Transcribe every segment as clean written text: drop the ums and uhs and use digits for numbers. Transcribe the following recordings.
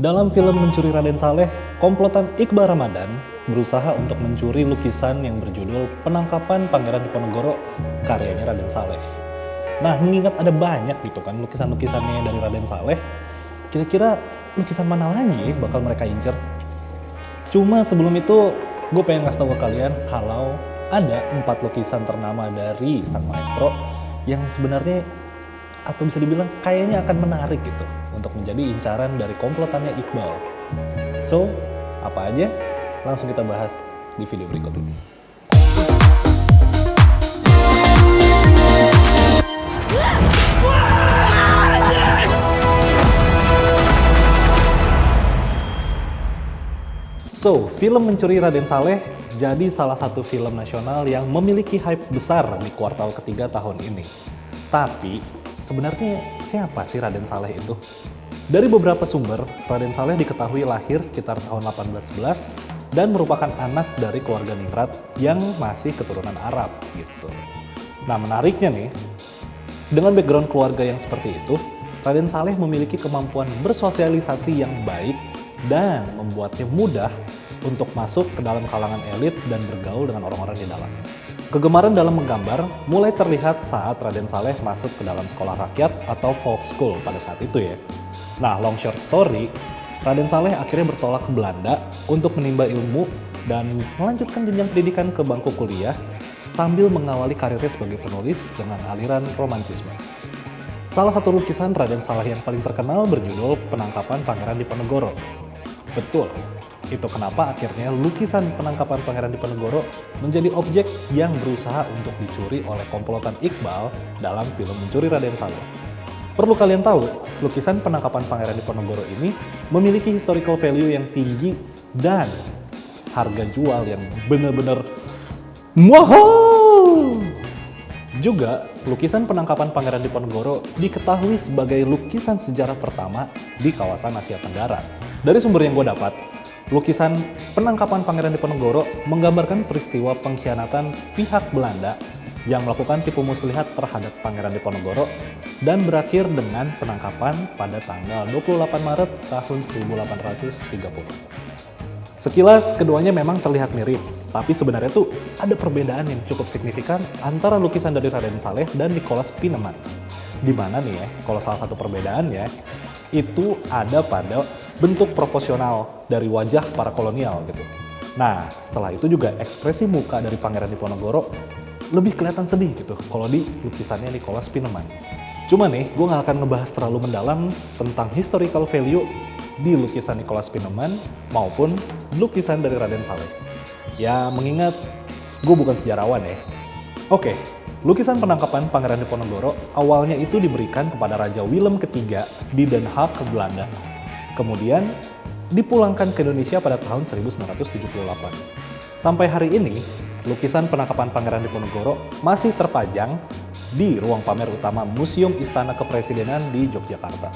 Dalam film Mencuri Raden Saleh, komplotan Iqbal Ramadan berusaha untuk mencuri lukisan yang berjudul Penangkapan Pangeran Diponegoro karyanya Raden Saleh. Nah, mengingat ada banyak gitu kan lukisan-lukisannya dari Raden Saleh, kira-kira lukisan mana lagi bakal mereka incer? Cuma sebelum itu, gue pengen ngasih tau ke kalian kalau ada 4 lukisan ternama dari sang maestro yang sebenarnya atau bisa dibilang kayaknya akan menarik gitu untuk menjadi incaran dari komplotannya Iqbal. So, apa aja? Langsung kita bahas di video berikut ini. So, film Mencuri Raden Saleh jadi salah satu film nasional yang memiliki hype besar di kuartal ketiga tahun ini. Tapi, sebenarnya siapa sih Raden Saleh itu? Dari beberapa sumber, Raden Saleh diketahui lahir sekitar tahun 1811 dan merupakan anak dari keluarga ningrat yang masih keturunan Arab gitu. Nah, menariknya nih, dengan background keluarga yang seperti itu, Raden Saleh memiliki kemampuan bersosialisasi yang baik dan membuatnya mudah untuk masuk ke dalam kalangan elit dan bergaul dengan orang-orang di dalamnya. Kegemaran dalam menggambar mulai terlihat saat Raden Saleh masuk ke dalam sekolah rakyat atau folk school pada saat itu ya. Nah, long short story, Raden Saleh akhirnya bertolak ke Belanda untuk menimba ilmu dan melanjutkan jenjang pendidikan ke bangku kuliah sambil mengawali karirnya sebagai penulis dengan aliran romantisme. Salah satu lukisan Raden Saleh yang paling terkenal berjudul Penangkapan Pangeran Diponegoro. Betul, itu kenapa akhirnya lukisan Penangkapan Pangeran Diponegoro menjadi objek yang berusaha untuk dicuri oleh komplotan Iqbal dalam film Mencuri Raden Saleh. Perlu kalian tahu, lukisan Penangkapan Pangeran Diponegoro ini memiliki historical value yang tinggi dan harga jual yang benar-benar mahal. Juga, lukisan Penangkapan Pangeran Diponegoro diketahui sebagai lukisan sejarah pertama di kawasan Asia Tenggara. Dari sumber yang gue dapat, lukisan Penangkapan Pangeran Diponegoro menggambarkan peristiwa pengkhianatan pihak Belanda yang melakukan tipu muslihat terhadap Pangeran Diponegoro dan berakhir dengan penangkapan pada tanggal 28 Maret tahun 1830. Sekilas keduanya memang terlihat mirip, tapi sebenarnya tuh ada perbedaan yang cukup signifikan antara lukisan dari Raden Saleh dan Nicholas Pieneman. Di mana nih ya, kalau salah satu perbedaannya itu ada pada bentuk proporsional dari wajah para kolonial gitu. Nah, setelah itu juga ekspresi muka dari Pangeran Diponegoro lebih kelihatan sedih gitu kalau di lukisannya Nicholas Pieneman. Cuma nih, gue gak akan ngebahas terlalu mendalam tentang historical value di lukisan Nicholas Pieneman maupun lukisan dari Raden Saleh. Ya, mengingat gue bukan sejarawan ya. Oke, lukisan Penangkapan Pangeran Diponegoro awalnya itu diberikan kepada Raja Willem III di Den Haag, Belanda. Kemudian dipulangkan ke Indonesia pada tahun 1978. Sampai hari ini, lukisan Penangkapan Pangeran Diponegoro masih terpajang di ruang pamer utama Museum Istana Kepresidenan di Yogyakarta.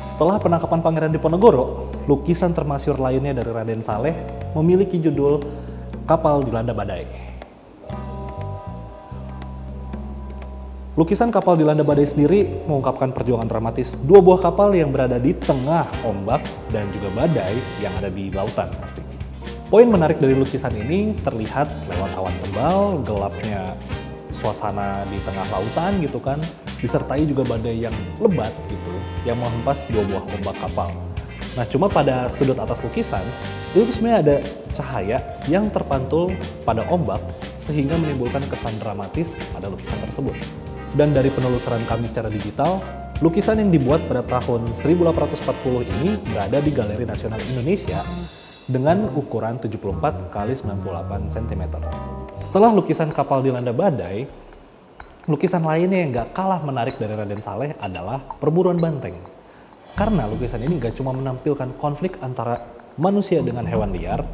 Setelah Penangkapan Pangeran Diponegoro, lukisan termasyhur lainnya dari Raden Saleh memiliki judul Kapal Dilanda Badai. Lukisan Kapal Dilanda Badai sendiri mengungkapkan perjuangan dramatis dua buah kapal yang berada di tengah ombak dan juga badai yang ada di lautan pastinya. Poin menarik dari lukisan ini terlihat lewat awan tebal, gelapnya suasana di tengah lautan gitu kan, disertai juga badai yang lebat gitu, yang menghempas dua buah ombak kapal. Nah, cuma pada sudut atas lukisan, itu sebenarnya ada cahaya yang terpantul pada ombak sehingga menimbulkan kesan dramatis pada lukisan tersebut. Dan dari penelusuran kami secara digital, lukisan yang dibuat pada tahun 1840 ini berada di Galeri Nasional Indonesia dengan ukuran 74 x 98 cm. Setelah lukisan Kapal Dilanda Badai, lukisan lainnya yang gak kalah menarik dari Raden Saleh adalah Perburuan Banteng. Karena lukisan ini gak cuma menampilkan konflik antara manusia dengan hewan liar,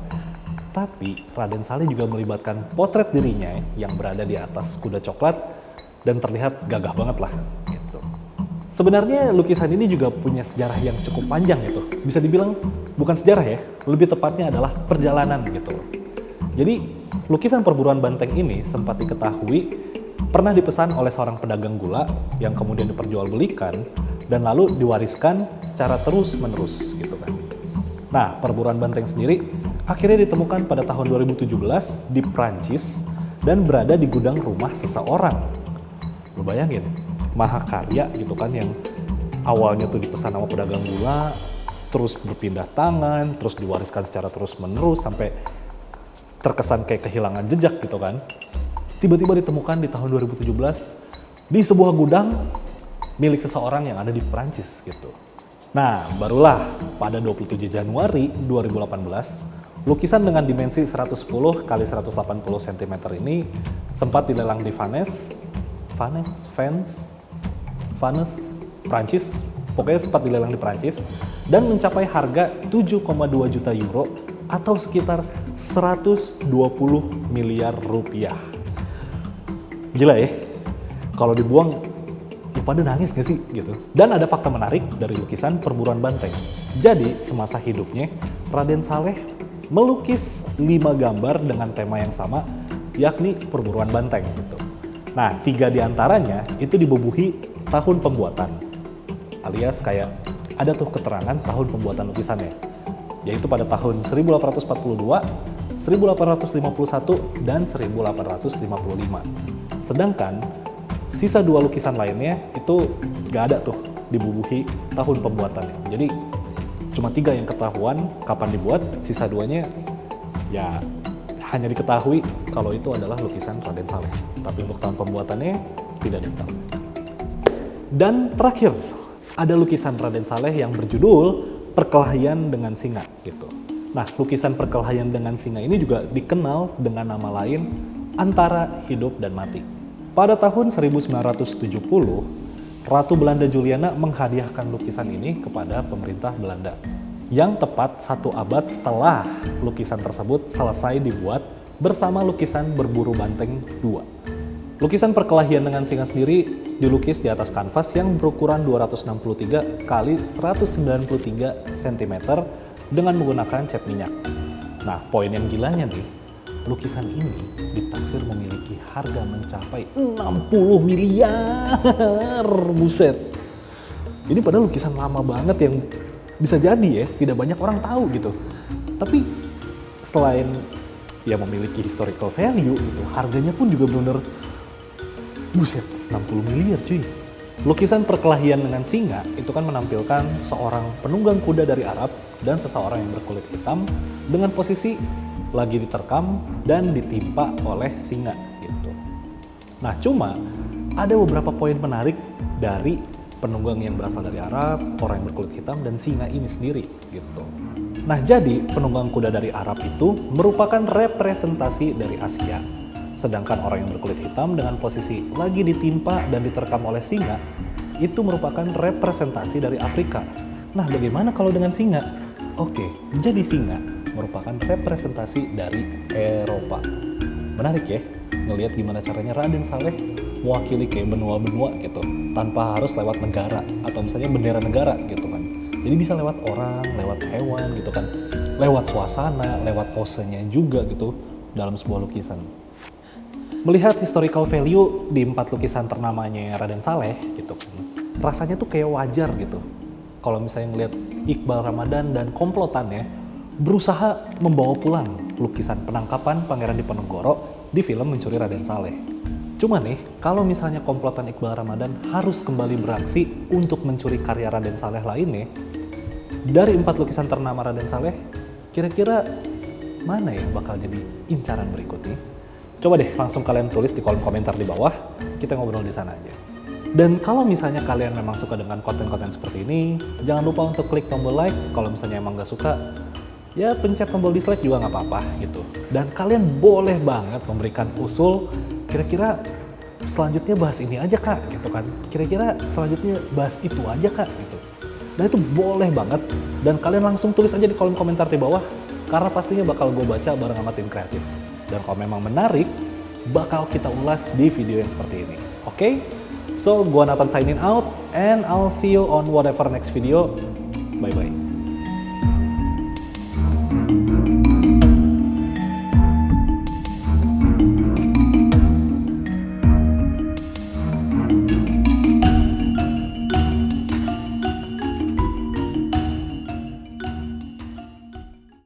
tapi Raden Saleh juga melibatkan potret dirinya yang berada di atas kuda coklat dan terlihat gagah banget lah gitu. Sebenarnya lukisan ini juga punya sejarah yang cukup panjang gitu. Bisa dibilang bukan sejarah ya, lebih tepatnya adalah perjalanan gitu. Jadi lukisan Perburuan Banteng ini sempat diketahui pernah dipesan oleh seorang pedagang gula yang kemudian diperjualbelikan dan lalu diwariskan secara terus-menerus gitu kan. Nah, perburuan banteng sendiri akhirnya ditemukan pada tahun 2017 di Prancis dan berada di gudang rumah seseorang. Lu bayangin, mahakarya gitu kan yang awalnya tuh dipesan sama pedagang gula, terus berpindah tangan, terus diwariskan secara terus-menerus sampai terkesan kayak kehilangan jejak gitu kan. Tiba-tiba ditemukan di tahun 2017 di sebuah gudang milik seseorang yang ada di Prancis gitu. Nah, barulah pada 27 Januari 2018, lukisan dengan dimensi 110 x 180 cm ini sempat dilelang di Vannes, Prancis, pokoknya sempat dilelang di Prancis dan mencapai harga 7,2 juta euro atau sekitar 120 miliar rupiah. Gila ya, kalau dibuang, lu pada nangis gak sih gitu. Dan ada fakta menarik dari lukisan perburuan banteng. Jadi semasa hidupnya, Raden Saleh melukis 5 gambar dengan tema yang sama, yakni perburuan banteng gitu. Nah, 3 diantaranya itu dibubuhi tahun pembuatan, alias kayak ada tuh keterangan tahun pembuatan lukisannya, yaitu pada tahun 1842, 1851, dan 1855. Sedangkan sisa 2 lukisan lainnya itu gak ada tuh dibubuhi tahun pembuatannya. Jadi cuma 3 yang ketahuan kapan dibuat, sisa 2-nya ya hanya diketahui kalau itu adalah lukisan Raden Saleh. Tapi untuk tahun pembuatannya tidak diketahui. Dan terakhir, ada lukisan Raden Saleh yang berjudul Perkelahian dengan Singa gitu. Nah, lukisan Perkelahian dengan Singa ini juga dikenal dengan nama lain Antara Hidup dan Mati. Pada tahun 1970, Ratu Belanda Juliana menghadiahkan lukisan ini kepada pemerintah Belanda. Yang tepat 1 abad setelah lukisan tersebut selesai dibuat bersama lukisan Berburu Banteng 2. Lukisan Perkelahian dengan Singa sendiri dilukis di atas kanvas yang berukuran 263 x 193 cm dengan menggunakan cat minyak. Nah, poin yang gilanya nih, lukisan ini ditaksir memiliki harga mencapai 60 miliar. Buset. Ini padahal lukisan lama banget yang bisa jadi ya, tidak banyak orang tahu gitu. Tapi selain ya memiliki historical value gitu, harganya pun juga benar-benar buset, 60 miliar cuy. Lukisan Perkelahian dengan Singa itu kan menampilkan seorang penunggang kuda dari Arab dan seseorang yang berkulit hitam dengan posisi lagi diterkam dan ditimpa oleh singa gitu. Nah, cuma ada beberapa poin menarik dari penunggang yang berasal dari Arab, orang yang berkulit hitam, dan singa ini sendiri gitu. Nah, jadi penunggang kuda dari Arab itu merupakan representasi dari Asia. Sedangkan orang yang berkulit hitam dengan posisi lagi ditimpa dan diterkam oleh singa itu merupakan representasi dari Afrika. Nah, bagaimana kalau dengan singa? Oke, jadi singa merupakan representasi dari Eropa. Menarik ya, ngelihat gimana caranya Raden Saleh mewakili kayak benua-benua gitu, tanpa harus lewat negara atau misalnya bendera negara gitu kan. Jadi bisa lewat orang, lewat hewan gitu kan, lewat suasana, lewat posenya juga gitu dalam sebuah lukisan. Melihat historical value di 4 lukisan ternamanya Raden Saleh gitu kan, rasanya tuh kayak wajar gitu kalau misalnya ngelihat Iqbal Ramadan dan komplotannya berusaha membawa pulang lukisan penangkapan Pangeran Diponegoro di film Mencuri Raden Saleh. Cuma nih, kalau misalnya komplotan Iqbal Ramadan harus kembali beraksi untuk mencuri karya Raden Saleh lainnya, dari 4 lukisan ternama Raden Saleh, kira-kira mana yang bakal jadi incaran berikutnya? Coba deh langsung kalian tulis di kolom komentar di bawah, kita ngobrol di sana aja. Dan kalau misalnya kalian memang suka dengan konten-konten seperti ini, jangan lupa untuk klik tombol like. Kalau misalnya emang gak suka, ya pencet tombol dislike juga nggak apa-apa gitu. Dan kalian boleh banget memberikan usul, kira-kira selanjutnya bahas ini aja kak gitu kan, kira-kira selanjutnya bahas itu aja kak gitu. Nah itu boleh banget, dan kalian langsung tulis aja di kolom komentar di bawah, karena pastinya bakal gue baca bareng sama tim kreatif. Dan kalau memang menarik, bakal kita ulas di video yang seperti ini. Oke? So, gue Nathan signing out, and I'll see you on whatever next video. Bye-bye.